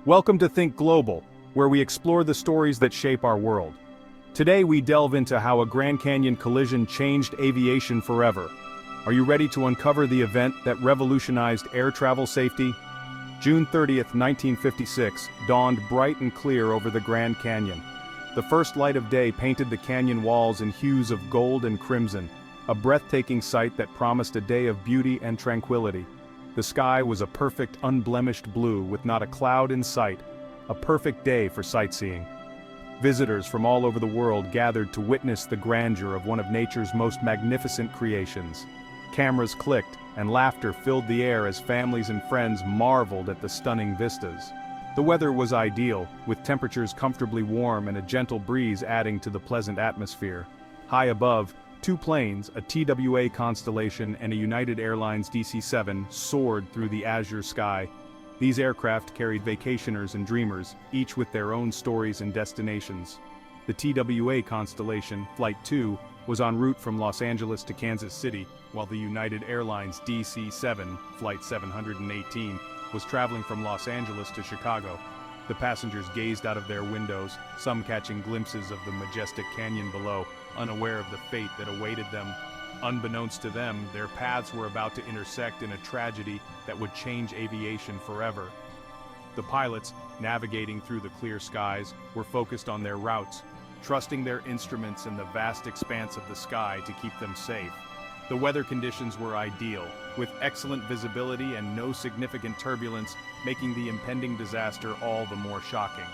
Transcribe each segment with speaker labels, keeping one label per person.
Speaker 1: Welcome to Think Global, where we explore the stories that shape our world. Today we delve into how a Grand Canyon collision changed aviation forever. Are you ready to uncover the event that revolutionized air travel safety? June 30th, 1956, dawned bright and clear over the Grand Canyon. The first light of day painted the canyon walls in hues of gold and crimson, a breathtaking sight that promised a day of beauty and tranquility. The sky was a perfect, unblemished blue with not a cloud in sight, a perfect day for sightseeing. Visitors from all over the world gathered to witness the grandeur of one of nature's most magnificent creations. Cameras clicked, and laughter filled the air as families and friends marveled at the stunning vistas. The weather was ideal, with temperatures comfortably warm and a gentle breeze adding to the pleasant atmosphere. High above, two planes, a TWA Constellation and a United Airlines DC-7, soared through the azure sky. These aircraft carried vacationers and dreamers, each with their own stories and destinations. The TWA Constellation, Flight 2, was en route from Los Angeles to Kansas City, while the United Airlines DC-7, Flight 718, was traveling from Los Angeles to Chicago. The passengers gazed out of their windows, some catching glimpses of the majestic canyon below, unaware of the fate that awaited them. Unbeknownst to them, their paths were about to intersect in a tragedy that would change aviation forever. The pilots, navigating through the clear skies, were focused on their routes, trusting their instruments in the vast expanse of the sky to keep them safe. The weather conditions were ideal, with excellent visibility and no significant turbulence, making the impending disaster all the more shocking.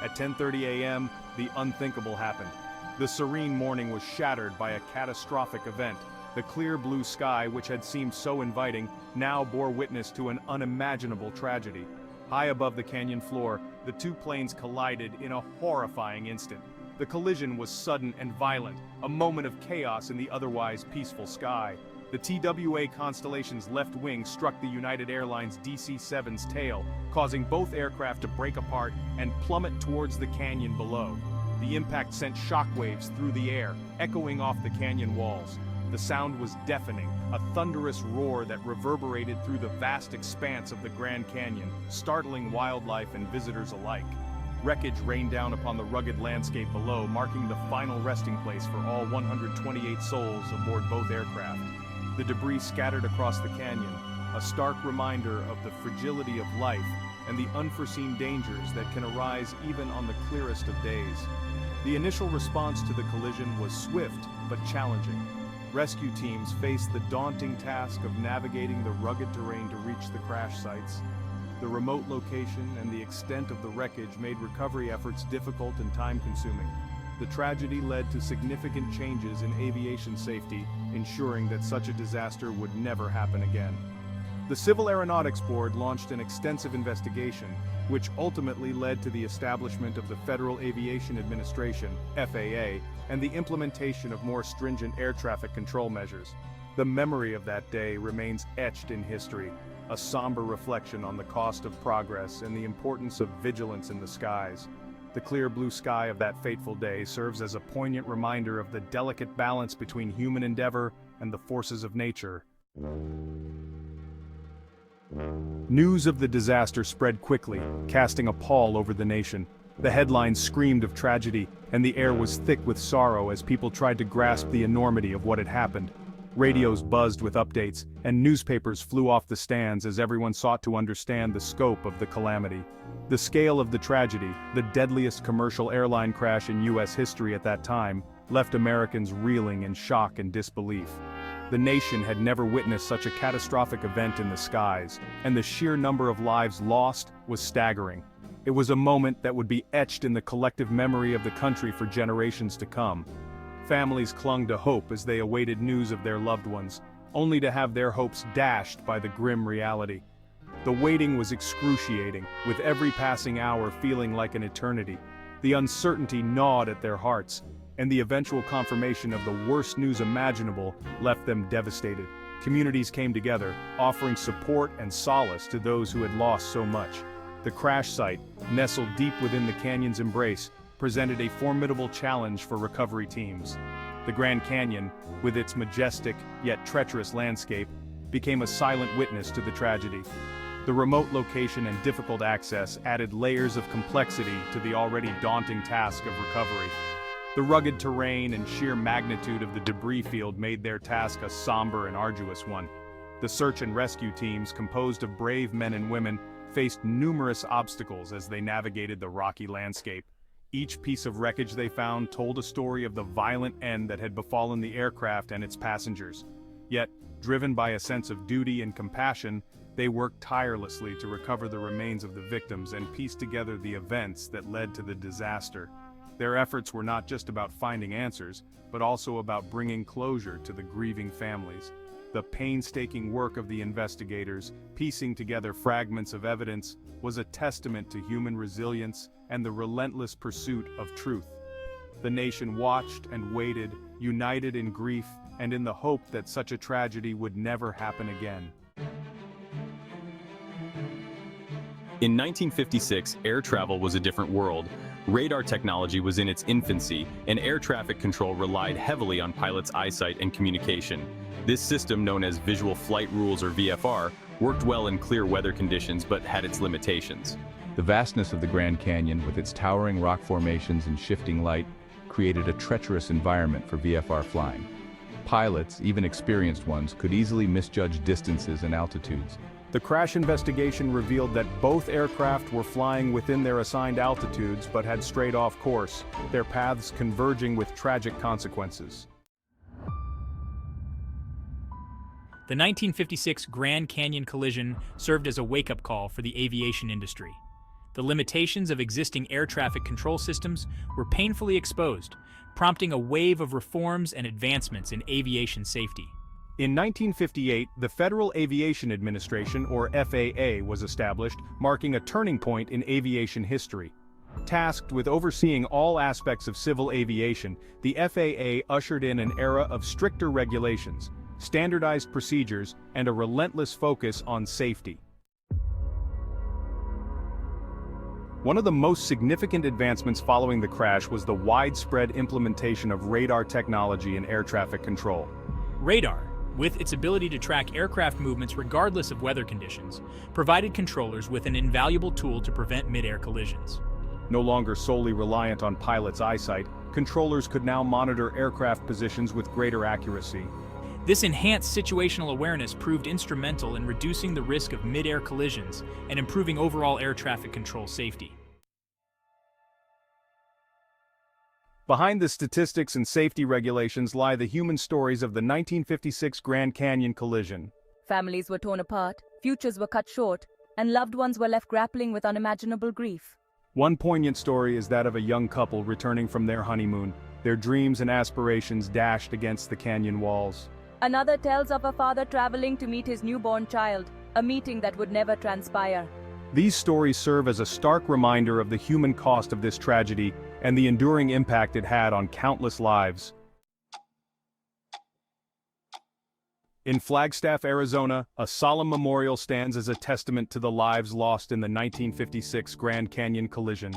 Speaker 1: At 10:30 a.m., the unthinkable happened. The serene morning was shattered by a catastrophic event. The clear blue sky, which had seemed so inviting, now bore witness to an unimaginable tragedy. High above the canyon floor, the two planes collided in a horrifying instant. The collision was sudden and violent, a moment of chaos in the otherwise peaceful sky. The TWA Constellation's left wing struck the United Airlines DC-7's tail, causing both aircraft to break apart and plummet towards the canyon below. The impact sent shockwaves through the air, echoing off the canyon walls. The sound was deafening, a thunderous roar that reverberated through the vast expanse of the Grand Canyon, startling wildlife and visitors alike. Wreckage rained down upon the rugged landscape below, marking the final resting place for all 128 souls aboard both aircraft. The debris scattered across the canyon, a stark reminder of the fragility of life and the unforeseen dangers that can arise even on the clearest of days. The initial response to the collision was swift but challenging. Rescue teams faced the daunting task of navigating the rugged terrain to reach the crash sites. The remote location and the extent of the wreckage made recovery efforts difficult and time-consuming. The tragedy led to significant changes in aviation safety, ensuring that such a disaster would never happen again. The Civil Aeronautics Board launched an extensive investigation, which ultimately led to the establishment of the Federal Aviation Administration, FAA, and the implementation of more stringent air traffic control measures. The memory of that day remains etched in history, a somber reflection on the cost of progress and the importance of vigilance in the skies. The clear blue sky of that fateful day serves as a poignant reminder of the delicate balance between human endeavor and the forces of nature. News of the disaster spread quickly, casting a pall over the nation. The headlines screamed of tragedy, and the air was thick with sorrow as people tried to grasp the enormity of what had happened. Radios buzzed with updates, and newspapers flew off the stands as everyone sought to understand the scope of the calamity. The scale of the tragedy, the deadliest commercial airline crash in U.S. history at that time, left Americans reeling in shock and disbelief. The nation had never witnessed such a catastrophic event in the skies, and the sheer number of lives lost was staggering. It was a moment that would be etched in the collective memory of the country for generations to come. Families clung to hope as they awaited news of their loved ones, only to have their hopes dashed by the grim reality. The waiting was excruciating, with every passing hour feeling like an eternity. The uncertainty gnawed at their hearts, and the eventual confirmation of the worst news imaginable left them devastated. Communities came together, offering support and solace to those who had lost so much. The crash site, nestled deep within the canyon's embrace, presented a formidable challenge for recovery teams. The Grand Canyon, with its majestic yet treacherous landscape, became a silent witness to the tragedy. The remote location and difficult access added layers of complexity to the already daunting task of recovery. The rugged terrain and sheer magnitude of the debris field made their task a somber and arduous one. The search and rescue teams, composed of brave men and women, faced numerous obstacles as they navigated the rocky landscape. Each piece of wreckage they found told a story of the violent end that had befallen the aircraft and its passengers. Yet, driven by a sense of duty and compassion, they worked tirelessly to recover the remains of the victims and piece together the events that led to the disaster. Their efforts were not just about finding answers, but also about bringing closure to the grieving families. The painstaking work of the investigators, piecing together fragments of evidence, was a testament to human resilience and the relentless pursuit of truth. The nation watched and waited, united in grief and in the hope that such a tragedy would never happen again.
Speaker 2: In 1956, air travel was a different world. Radar technology was in its infancy, and air traffic control relied heavily on pilots' eyesight and communication. This system, known as Visual Flight Rules or VFR, worked well in clear weather conditions but had its limitations.
Speaker 3: The vastness of the Grand Canyon, with its towering rock formations and shifting light, created a treacherous environment for VFR flying. Pilots, even experienced ones, could easily misjudge distances and altitudes.
Speaker 1: The crash investigation revealed that both aircraft were flying within their assigned altitudes but had strayed off course, their paths converging with tragic consequences.
Speaker 4: The 1956 Grand Canyon collision served as a wake-up call for the aviation industry. The limitations of existing air traffic control systems were painfully exposed, prompting a wave of reforms and advancements in aviation safety.
Speaker 1: In 1958, the Federal Aviation Administration, or FAA, was established, marking a turning point in aviation history. Tasked with overseeing all aspects of civil aviation, the FAA ushered in an era of stricter regulations, standardized procedures, and a relentless focus on safety. One of the most significant advancements following the crash was the widespread implementation of radar technology in air traffic control.
Speaker 4: Radar, with its ability to track aircraft movements regardless of weather conditions, provided controllers with an invaluable tool to prevent mid-air collisions.
Speaker 1: No longer solely reliant on pilots' eyesight, controllers could now monitor aircraft positions with greater accuracy.
Speaker 4: This enhanced situational awareness proved instrumental in reducing the risk of mid-air collisions and improving overall air traffic control safety.
Speaker 1: Behind the statistics and safety regulations lie the human stories of the 1956 Grand Canyon collision.
Speaker 5: Families were torn apart, futures were cut short, and loved ones were left grappling with unimaginable grief.
Speaker 1: One poignant story is that of a young couple returning from their honeymoon, their dreams and aspirations dashed against the canyon walls.
Speaker 5: Another tells of a father traveling to meet his newborn child, a meeting that would never transpire.
Speaker 1: These stories serve as a stark reminder of the human cost of this tragedy and the enduring impact it had on countless lives. In Flagstaff, Arizona, a solemn memorial stands as a testament to the lives lost in the 1956 Grand Canyon collision.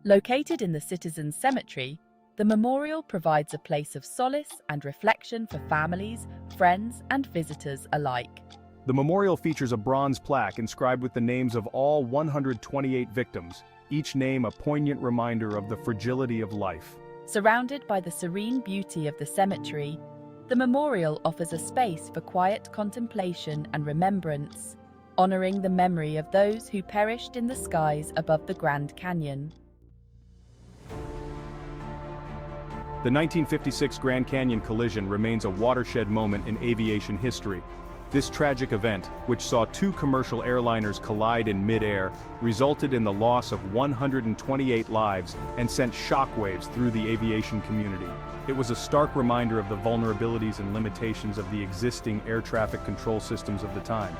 Speaker 6: Located in the Citizens Cemetery, the memorial provides a place of solace and reflection for families, friends, and visitors alike.
Speaker 1: The memorial features a bronze plaque inscribed with the names of all 128 victims, each name a poignant reminder of the fragility of life.
Speaker 6: Surrounded by the serene beauty of the cemetery, the memorial offers a space for quiet contemplation and remembrance, honoring the memory of those who perished in the skies above the Grand Canyon.
Speaker 1: The 1956 Grand Canyon collision remains a watershed moment in aviation history. This tragic event, which saw two commercial airliners collide in mid-air, resulted in the loss of 128 lives and sent shockwaves through the aviation community. It was a stark reminder of the vulnerabilities and limitations of the existing air traffic control systems of the time.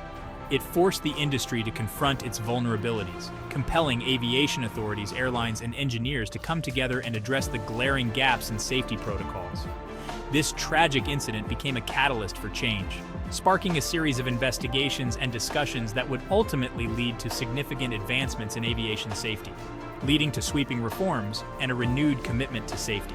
Speaker 4: It forced the industry to confront its vulnerabilities, compelling aviation authorities, airlines, and engineers to come together and address the glaring gaps in safety protocols. This tragic incident became a catalyst for change, sparking a series of investigations and discussions that would ultimately lead to significant advancements in aviation safety, leading to sweeping reforms and a renewed commitment to safety.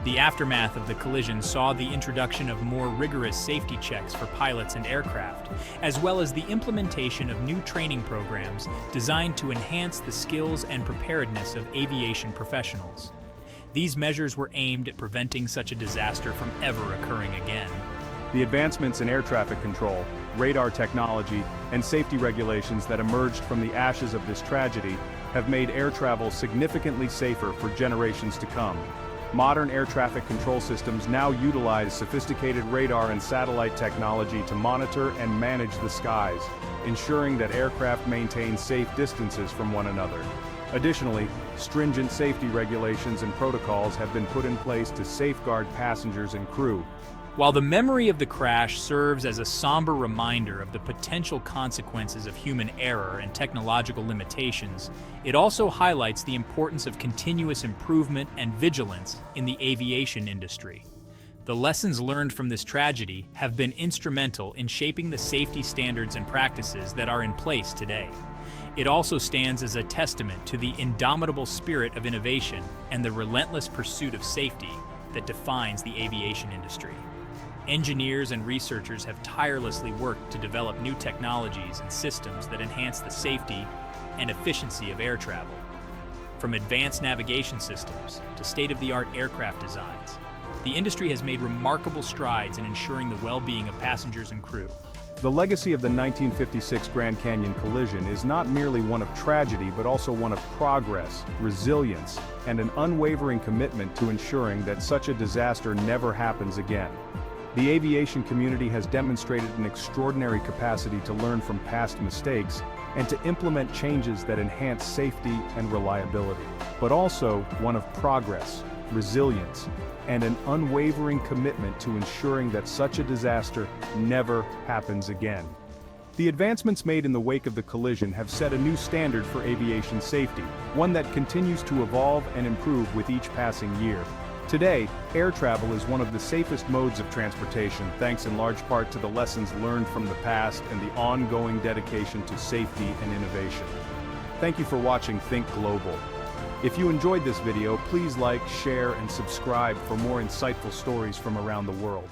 Speaker 4: The aftermath of the collision saw the introduction of more rigorous safety checks for pilots and aircraft, as well as the implementation of new training programs designed to enhance the skills and preparedness of aviation professionals. These measures were aimed at preventing such a disaster from ever occurring again.
Speaker 1: The advancements in air traffic control, radar technology, and safety regulations that emerged from the ashes of this tragedy have made air travel significantly safer for generations to come. Modern air traffic control systems now utilize sophisticated radar and satellite technology to monitor and manage the skies, ensuring that aircraft maintain safe distances from one another. Additionally, stringent safety regulations and protocols have been put in place to safeguard passengers and crew.
Speaker 4: While the memory of the crash serves as a somber reminder of the potential consequences of human error and technological limitations, it also highlights the importance of continuous improvement and vigilance in the aviation industry. The lessons learned from this tragedy have been instrumental in shaping the safety standards and practices that are in place today. It also stands as a testament to the indomitable spirit of innovation and the relentless pursuit of safety that defines the aviation industry. Engineers and researchers have tirelessly worked to develop new technologies and systems that enhance the safety and efficiency of air travel. From advanced navigation systems to state-of-the-art aircraft designs, the industry has made remarkable strides in ensuring the well-being of passengers and crew.
Speaker 1: The legacy of the 1956 Grand Canyon collision is not merely one of tragedy but also one of progress, resilience, and an unwavering commitment to ensuring that such a disaster never happens again. The aviation community has demonstrated an extraordinary capacity to learn from past mistakes and to implement changes that enhance safety and reliability, but also one of progress, resilience, and an unwavering commitment to ensuring that such a disaster never happens again. The advancements made in the wake of the collision have set a new standard for aviation safety, one that continues to evolve and improve with each passing year. Today, air travel is one of the safest modes of transportation, thanks in large part to the lessons learned from the past and the ongoing dedication to safety and innovation. Thank you for watching Think Global. If you enjoyed this video, please like, share, and subscribe for more insightful stories from around the world.